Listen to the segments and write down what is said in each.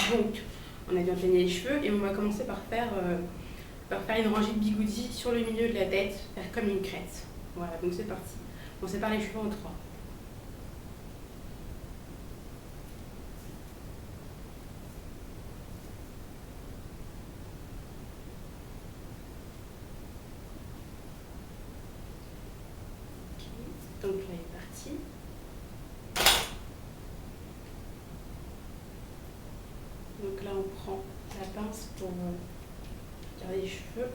Donc, on a bien peigné les cheveux et on va commencer par faire une rangée de bigoudis sur le milieu de la tête, faire comme une crête. Voilà, donc c'est parti. On sépare les cheveux en trois. Donc là, il est parti. Donc là, on prend la pince pour garder les cheveux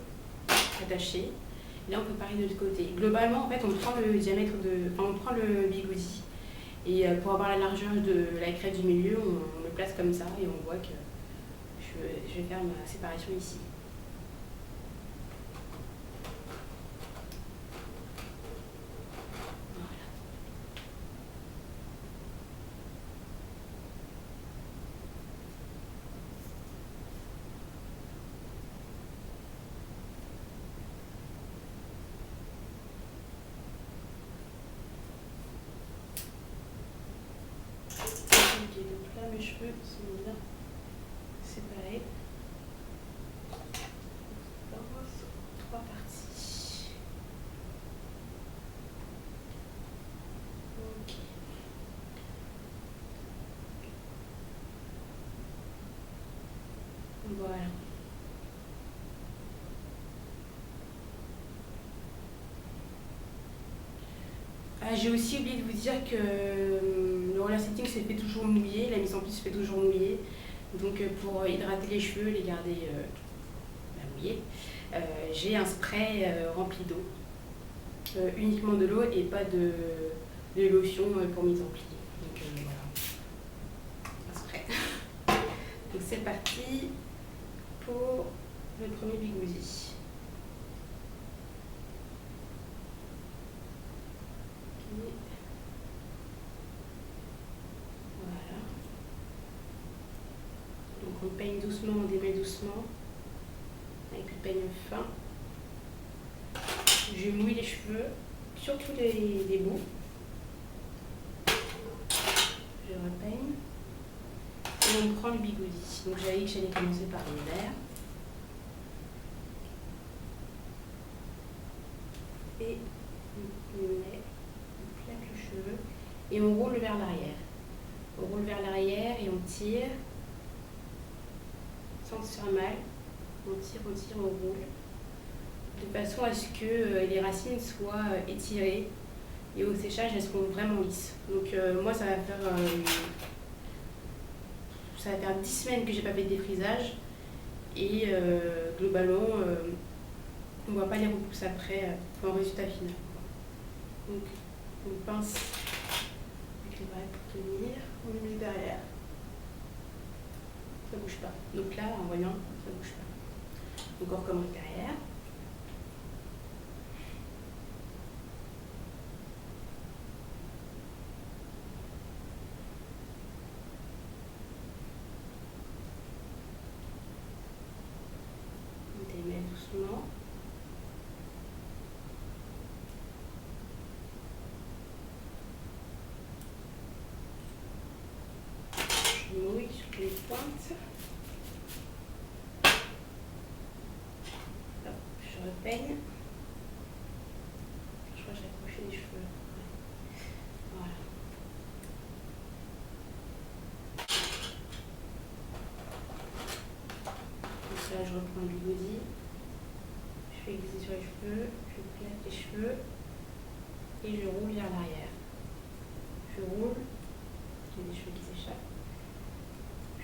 attachés. Et là, on peut pareil de l'autre côté. Globalement, en fait, on prend le diamètre on prend le bigoudi. Et pour avoir la largeur de la crête du milieu, on le place comme ça et on voit que je vais faire ma séparation ici. Ok, donc là mes cheveux sont bien séparés. Trois parties. Ok. Voilà. Ah, j'ai aussi oublié de vous dire que le roller setting se fait toujours mouillé, la mise en pli se fait toujours mouillée. Donc pour hydrater les cheveux, les garder mouillés, j'ai un spray rempli d'eau. Uniquement de l'eau et pas de lotion pour mise en pli. Donc voilà, un spray. Donc c'est parti pour le premier bigoudi. Voilà. Donc on peigne doucement, on démêle doucement avec le peigne fin. Je mouille les cheveux, surtout les bouts. Je repeigne. Et on prend le bigoudi. Donc j'avais dit que j'allais commencer par le vert. Et on plaque le cheveu. Et on roule vers l'arrière. On roule vers l'arrière et on tire. Sans se faire mal. On tire, on roule. De façon à ce que les racines soient étirées. Et au séchage, elles seront vraiment lisses. Donc moi, ça va faire 10 semaines que j'ai pas fait de défrisage. Et globalement, on ne voit pas les repousses après en résultat final. Donc on pince avec les bras pour tenir, on le met derrière. Ça bouge pas. Donc là, en voyant, ça bouge pas. Donc on recommence derrière. On démêle doucement. Je mouille sur les pointes. Hop, je repeigne. Je crois que j'ai accroché les cheveux. Voilà. Donc là, je reprends le bigoudi. Je fais glisser sur les cheveux, je plaque les cheveux et je roule vers l'arrière. Je roule, j'ai des cheveux qui s'échappent.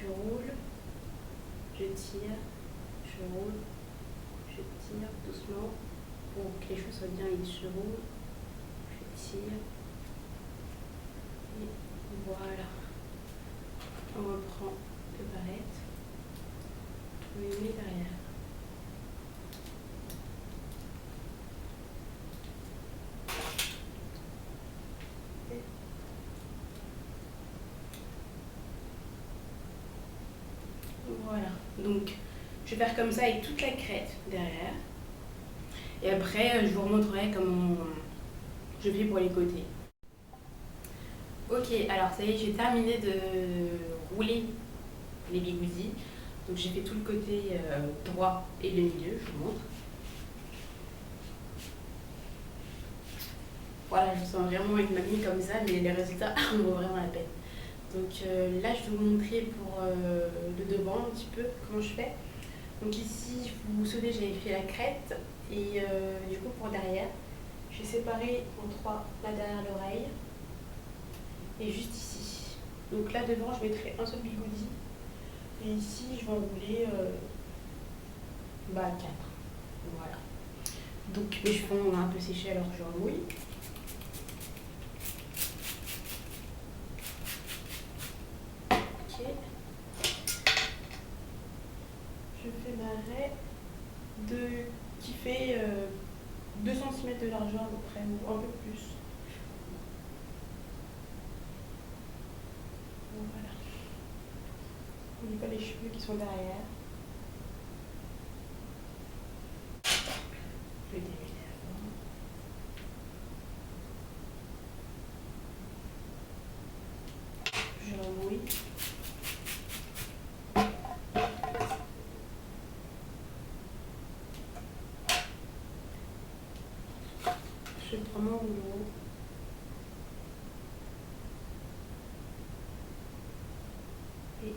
Je roule, je tire, je roule, je tire doucement pour que les cheveux soient bien lisses. Je roule, je tire et voilà. On reprend le barrette, on les met derrière. Voilà, donc je vais faire comme ça avec toute la crête derrière. Et après, je vous remontrerai comment je fais pour les côtés. Ok, alors ça y est, j'ai terminé de rouler les bigoudis. Donc j'ai fait tout le côté droit et le milieu, je vous montre. Voilà, je me sens vraiment avec ma ligne comme ça, mais les résultats en vaut vraiment la peine. Donc là, je vais vous montrer pour le devant un petit peu comment je fais. Donc ici, vous vous souvenez, j'avais fait la crête et du coup pour derrière, j'ai séparé en trois là derrière l'oreille et juste ici. Donc là devant, je mettrai un seul bigoudi et ici, je vais enrouler 4. Voilà. Donc mes cheveux ont un peu séché alors je remouille. Je fais ma raie qui fait 2 cm de largeur à peu près, ou un peu plus. Voilà. On n'oublie pas les cheveux qui sont derrière. Je vais démêler avant. Je remouille. Je prends mon rouleau. Et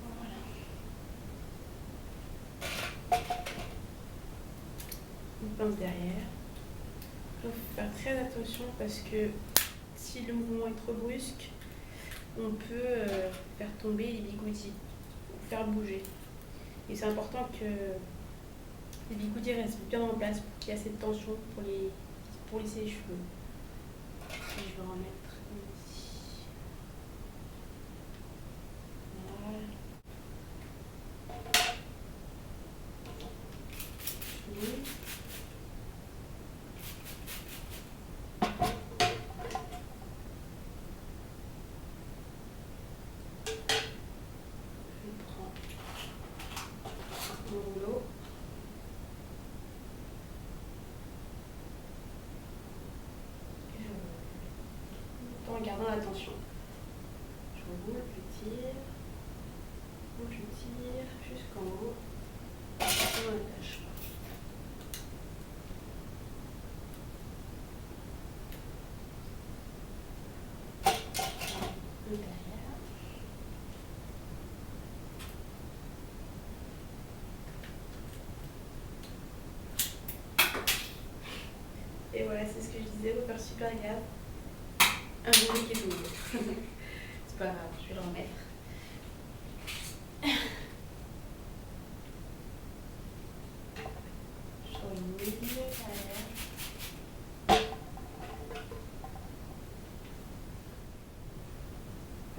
voilà. Une pince derrière. Il faut faire très attention parce que si le mouvement est trop brusque, on peut faire tomber les bigoudis ou faire bouger. Et c'est important que les bigoudis restent bien en place pour qu'il y ait assez de tension pour lisser les cheveux. Et je vais remettre ici. Voilà. Oui. Mon rouleau. Et je roule. Tout en gardant la tension. Je roule, je tire. Je tire jusqu'en haut. Et on attache. Derrière. Et voilà, c'est ce que je disais, faut faire super gaffe. Un rouleau qui est double. C'est pas grave, je vais le remettre. Je remouille derrière.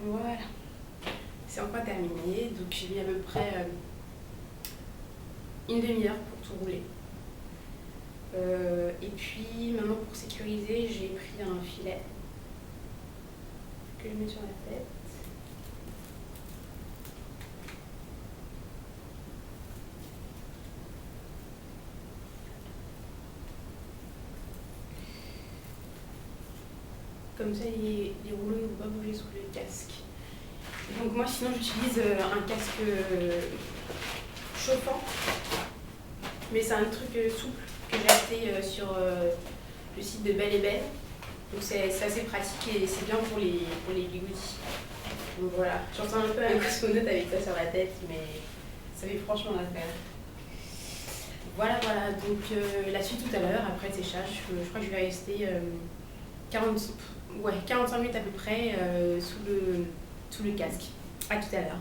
Voilà. C'est enfin terminé, donc j'ai mis à peu près une demi-heure pour tout rouler. Et puis maintenant pour sécuriser, j'ai pris un filet que je mets sur la tête. Comme ça les rouleaux ne vont pas bouger sous le casque. Donc moi sinon j'utilise un casque chauffant, mais c'est un truc souple que j'ai acheté sur le site de Belle et Belle. Donc c'est assez pratique et c'est bien pour les bigoudis. Donc voilà, j'entends un peu un cosmonaute avec ça sur la tête, mais ça fait franchement l'affaire. Voilà, donc la suite tout à l'heure, après le séchage, je crois que je vais rester 45 minutes à peu près sous le casque. À tout à l'heure.